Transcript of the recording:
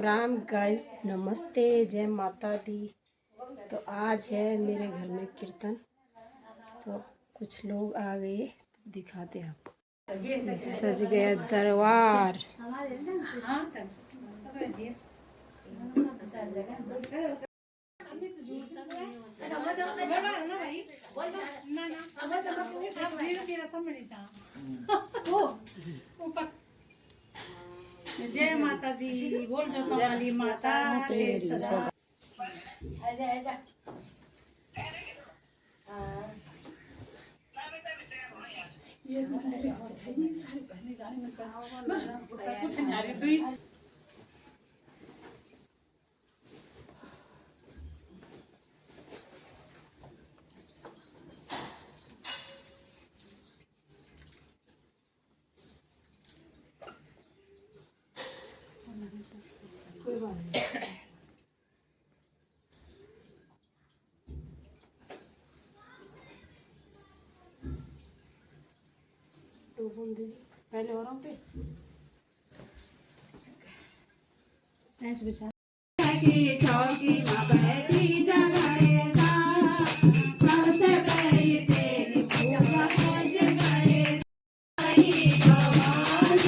Ram guys, नमस्ते, जय माता दी। तो आज है मेरे घर में कीर्तन, तो कुछ लोग आ गए, दिखाते हैं आपको। सज गया दरबार। जय माता दी बोल जो कमली माता तेरी सदा। आजा आजा ये मंडली और छेनी सारी बहने गाने में कुछ नहीं आ रही दुई कोई बात नहीं। पहले और पे ऐसे बिछा की चौकी मां बैठी जगाए सा सबसे पहले तेरी पूजा खोज गए आई जवानी